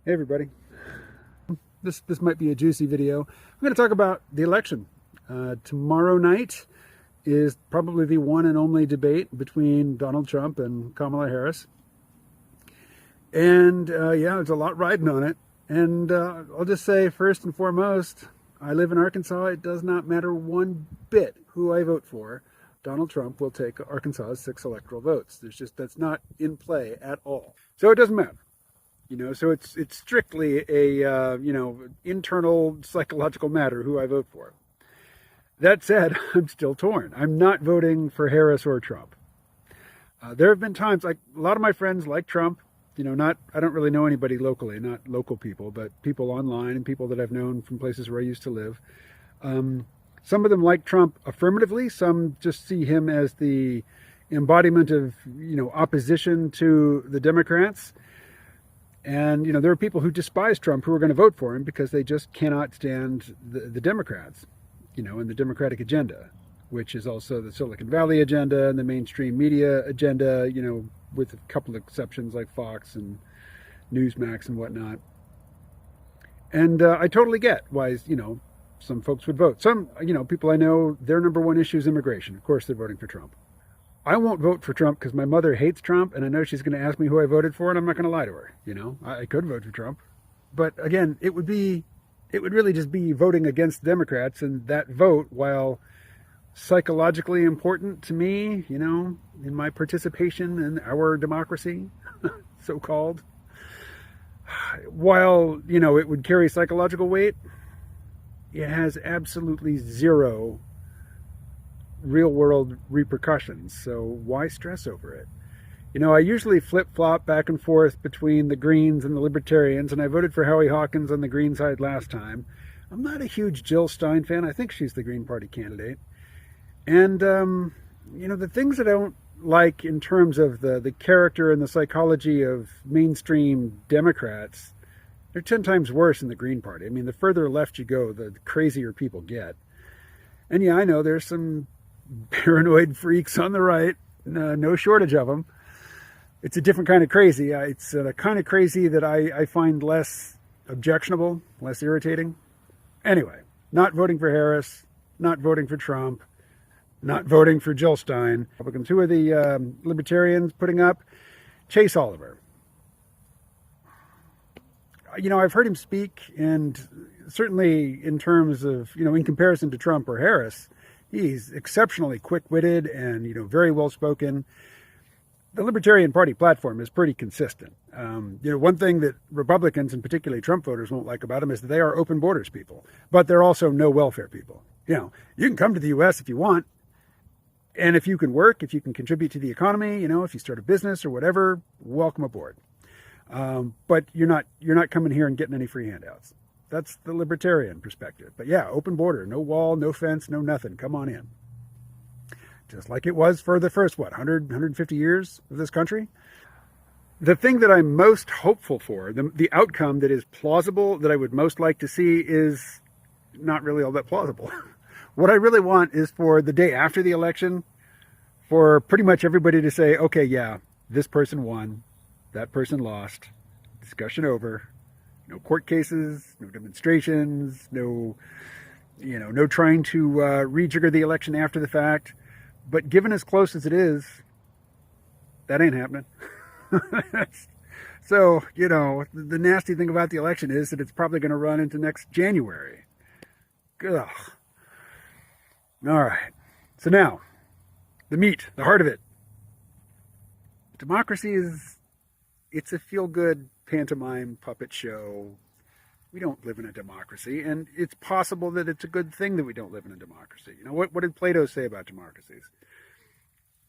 Hey everybody. This might be a juicy video. I'm going to talk about the election. Tomorrow night is probably the one and only debate between Donald Trump and Kamala Harris. And yeah, there's a lot riding on it. And I'll just say first and foremost, I live in Arkansas. It does not matter one bit who I vote for. Donald Trump will take Arkansas's 6 electoral votes. That's not in play at all. So it doesn't matter. So it's strictly a internal psychological matter who I vote for. That said, I'm still torn. I'm not voting for Harris or Trump. There have been times, like a lot of my friends like Trump. I don't really know anybody locally, not local people, but people online and people that I've known from places where I used to live. Some of them like Trump affirmatively. Some just see him as the embodiment of opposition to the Democrats. And, there are people who despise Trump who are going to vote for him because they just cannot stand the Democrats, and the Democratic agenda, which is also the Silicon Valley agenda and the mainstream media agenda, with a couple of exceptions like Fox and Newsmax and whatnot. And I totally get why, some folks would vote. Some, people I know, their number one issue is immigration. Of course, they're voting for Trump. I won't vote for Trump because my mother hates Trump, and I know she's going to ask me who I voted for, and I'm not going to lie to her. I could vote for Trump, but again, it would really just be voting against Democrats, and that vote, while psychologically important to me, in my participation in our democracy, so-called, while it would carry psychological weight, it has absolutely zero real-world repercussions, so why stress over it? I usually flip-flop back and forth between the Greens and the Libertarians, and I voted for Howie Hawkins on the Green side last time. I'm not a huge Jill Stein fan. I think she's the Green Party candidate. And, the things that I don't like in terms of the character and the psychology of mainstream Democrats, they're 10 times worse in the Green Party. I mean, the further left you go, the crazier people get. And yeah, I know there's some paranoid freaks on the right, no shortage of them. It's a different kind of crazy. It's the kind of crazy that I find less objectionable, less irritating. Anyway, not voting for Harris, not voting for Trump, not voting for Jill Stein. Republicans. Who are the Libertarians putting up? Chase Oliver. I've heard him speak, and certainly in terms of, in comparison to Trump or Harris, he's exceptionally quick-witted and, very well-spoken. The Libertarian Party platform is pretty consistent. One thing that Republicans, and particularly Trump voters, won't like about him is that they are open borders people, but they're also no welfare people. You can come to the U.S. if you want, and if you can work, if you can contribute to the economy, if you start a business or whatever, welcome aboard. But you're not coming here and getting any free handouts. That's the Libertarian perspective. But yeah, open border, no wall, no fence, no nothing. Come on in. Just like it was for the first, 100, 150 years of this country. The thing that I'm most hopeful for, the outcome that is plausible, that I would most like to see, is not really all that plausible. What I really want is for the day after the election, for pretty much everybody to say, okay, yeah, this person won, that person lost, discussion over. No court cases, no demonstrations, no trying to rejigger the election after the fact. But given as close as it is, that ain't happening. So, the nasty thing about the election is that it's probably going to run into next January. Ugh. All right. So now, the meat, the heart of it. Democracy it's a feel-good pantomime puppet show. We don't live in a democracy, and it's possible that it's a good thing that we don't live in a democracy. What did Plato say about democracies?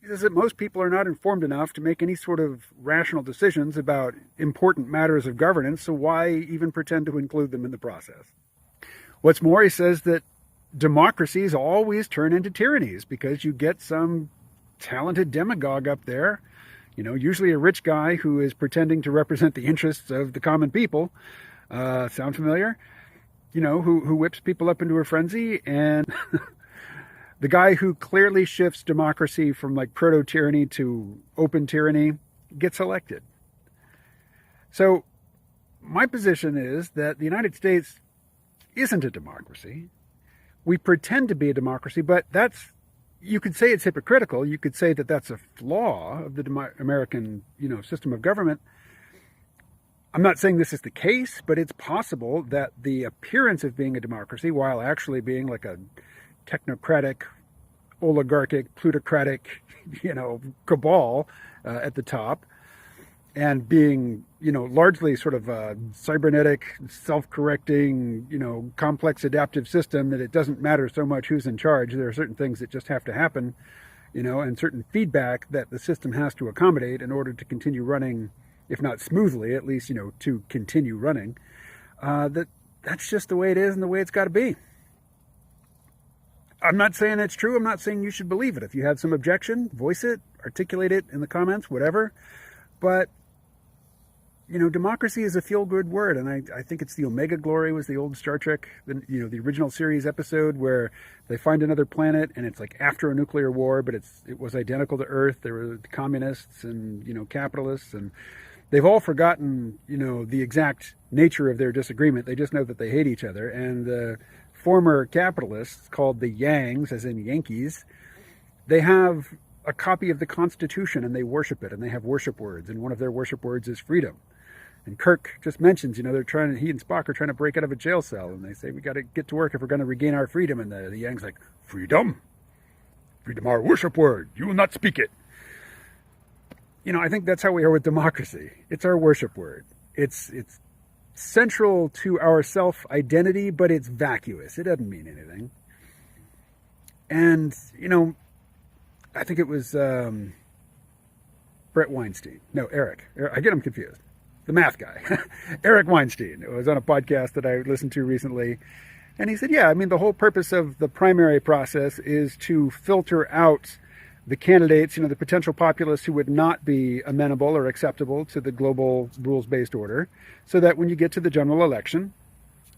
He says that most people are not informed enough to make any sort of rational decisions about important matters of governance, so why even pretend to include them in the process? What's more, he says that democracies always turn into tyrannies because you get some talented demagogue up there, usually a rich guy who is pretending to represent the interests of the common people. Sound familiar? Who whips people up into a frenzy, and the guy who clearly shifts democracy from like proto-tyranny to open tyranny gets elected. So my position is that the United States isn't a democracy. We pretend to be a democracy, but you could say it's hypocritical. You could say that that's a flaw of the American, system of government. I'm not saying this is the case, but it's possible that the appearance of being a democracy, while actually being like a technocratic, oligarchic, plutocratic, cabal at the top, and being, largely sort of a cybernetic, self-correcting, complex adaptive system, that it doesn't matter so much who's in charge. There are certain things that just have to happen, and certain feedback that the system has to accommodate in order to continue running, if not smoothly, at least, to continue running. That's just the way it is and the way it's got to be. I'm not saying it's true. I'm not saying you should believe it. If you have some objection, voice it, articulate it in the comments, whatever. But democracy is a feel-good word, and I think it's the Omega Glory was the old Star Trek, the original series episode where they find another planet and it's like after a nuclear war, but it was identical to Earth. There were communists and capitalists, and they've all forgotten the exact nature of their disagreement. They just know that they hate each other, and the former capitalists, called the Yangs, as in Yankees, they have a copy of the Constitution and they worship it, and they have worship words, and one of their worship words is freedom. And Kirk just mentions, he and Spock are trying to break out of a jail cell, and they say, we got to get to work if we're going to regain our freedom. And the Yang's like, freedom? Freedom, our worship word. You will not speak it. I think that's how we are with democracy. It's our worship word. It's central to our self-identity, but it's vacuous. It doesn't mean anything. And, I think it was Brett Weinstein. No, Eric. I get him confused. The math guy. Eric Weinstein. It was on a podcast that I listened to recently. And he said, the whole purpose of the primary process is to filter out the candidates, the potential populists who would not be amenable or acceptable to the global rules-based order, so that when you get to the general election,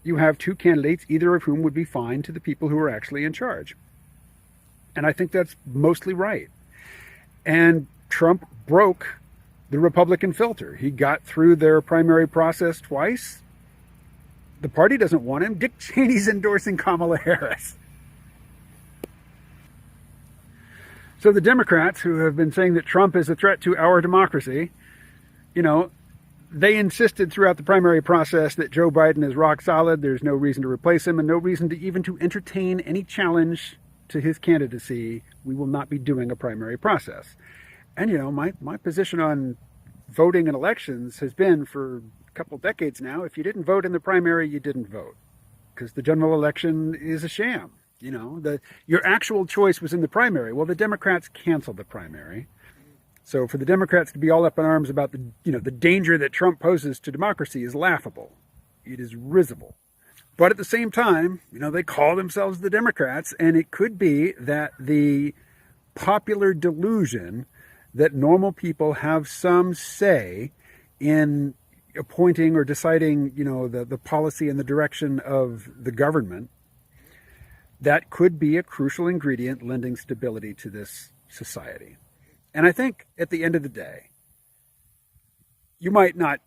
you have two candidates, either of whom would be fine to the people who are actually in charge. And I think that's mostly right. And Trump broke the Republican filter. He got through their primary process twice. The party doesn't want him. Dick Cheney's endorsing Kamala Harris. So the Democrats, who have been saying that Trump is a threat to our democracy, they insisted throughout the primary process that Joe Biden is rock solid. There's no reason to replace him, and no reason to even to entertain any challenge to his candidacy. We will not be doing a primary process. And, my position on voting in elections has been for a couple decades now, if you didn't vote in the primary, you didn't vote. Because the general election is a sham. Your actual choice was in the primary. Well, the Democrats canceled the primary. So for the Democrats to be all up in arms about the danger that Trump poses to democracy is laughable. It is risible. But at the same time, they call themselves the Democrats, and it could be that the popular delusion that normal people have some say in appointing or deciding, the policy and the direction of the government, that could be a crucial ingredient lending stability to this society. And I think at the end of the day, you might not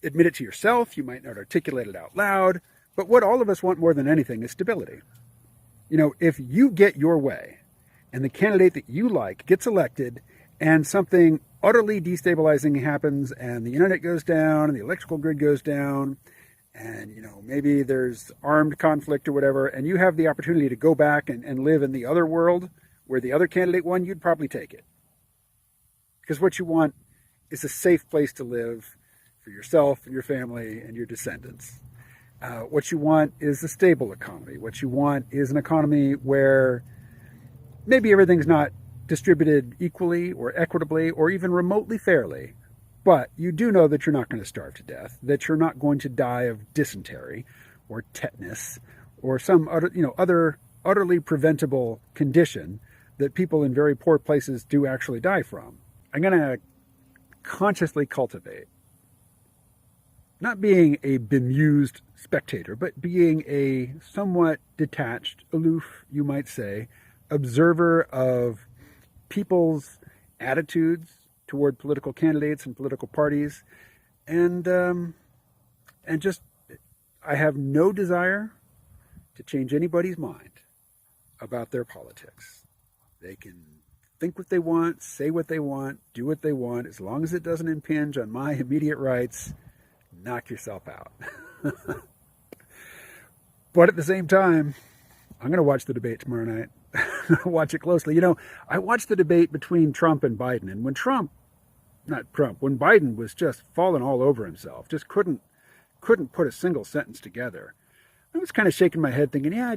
admit it to yourself, you might not articulate it out loud, but what all of us want more than anything is stability. If you get your way and the candidate that you like gets elected and something utterly destabilizing happens and the internet goes down and the electrical grid goes down and, maybe there's armed conflict or whatever, and you have the opportunity to go back and live in the other world where the other candidate won, you'd probably take it. Because what you want is a safe place to live for yourself and your family and your descendants. What you want is a stable economy. What you want is an economy where maybe everything's not distributed equally or equitably or even remotely fairly, but you do know that you're not going to starve to death, that you're not going to die of dysentery or tetanus or some other utterly preventable condition that people in very poor places do actually die from. I'm going to consciously cultivate not being a bemused spectator, but being a somewhat detached, aloof, you might say, observer of people's attitudes toward political candidates and political parties, and And just, I have no desire to change anybody's mind about their politics. They can think what they want, say what they want, do what they want, as long as it doesn't impinge on my immediate rights, knock yourself out. But at the same time, I'm going to watch the debate tomorrow night. Watch it closely. You know, I watched the debate between Trump and Biden, and when when Biden was just falling all over himself, just couldn't put a single sentence together, I was kind of shaking my head thinking, yeah,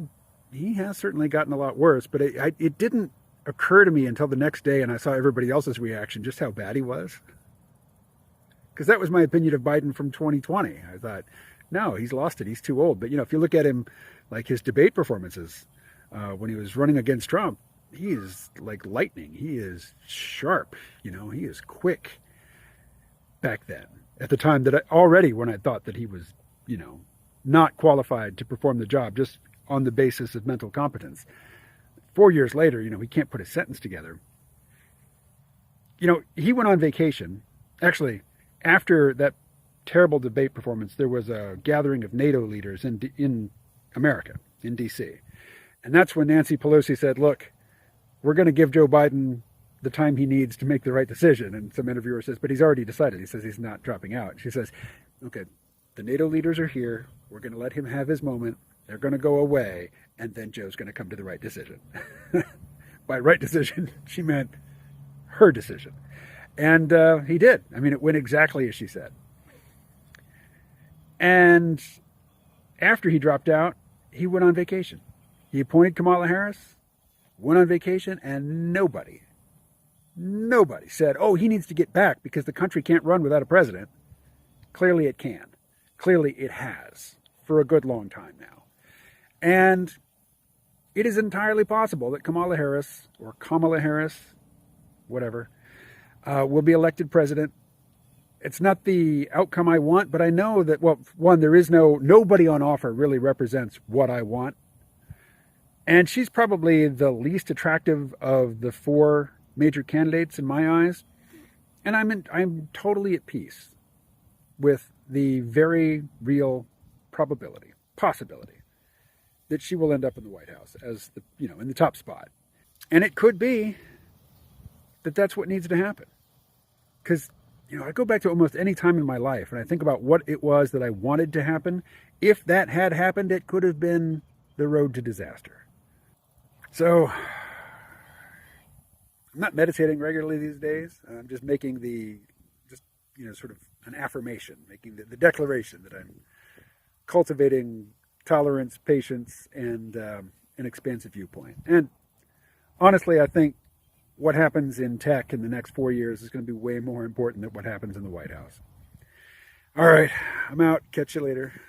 he has certainly gotten a lot worse, but it didn't occur to me until the next day and I saw everybody else's reaction, just how bad he was. Because that was my opinion of Biden from 2020. I thought, no, he's lost it. He's too old. But, you know, if you look at him, like his debate performances, when he was running against Trump, he is like lightning. He is sharp. You know, he is quick back then. At the time that when I thought that he was, you know, not qualified to perform the job just on the basis of mental competence. 4 years later, you know, he can't put a sentence together. You know, he went on vacation. Actually, after that terrible debate performance, there was a gathering of NATO leaders in America, in D.C. And that's when Nancy Pelosi said, look, we're going to give Joe Biden the time he needs to make the right decision. And some interviewer says, but he's already decided. He says he's not dropping out. She says, okay, the NATO leaders are here. We're going to let him have his moment. They're going to go away. And then Joe's going to come to the right decision. By right decision, she meant her decision. And he did. I mean, it went exactly as she said. And after he dropped out, he went on vacation. He appointed Kamala Harris, went on vacation, and nobody said, oh, he needs to get back because the country can't run without a president. Clearly it can. Clearly it has for a good long time now. And it is entirely possible that Kamala Harris, whatever, will be elected president. It's not the outcome I want, but I know that, well, one, there is nobody on offer really represents what I want. And she's probably the least attractive of the four major candidates in my eyes. And I'm totally at peace with the very real possibility that she will end up in the White House as in the top spot. And it could be that that's what needs to happen. Because, I go back to almost any time in my life and I think about what it was that I wanted to happen. If that had happened, it could have been the road to disaster. So I'm not meditating regularly these days. I'm just making sort of an affirmation, making the declaration that I'm cultivating tolerance, patience, and an expansive viewpoint. And honestly, I think what happens in tech in the next 4 years is going to be way more important than what happens in the White House. All right, I'm out. Catch you later.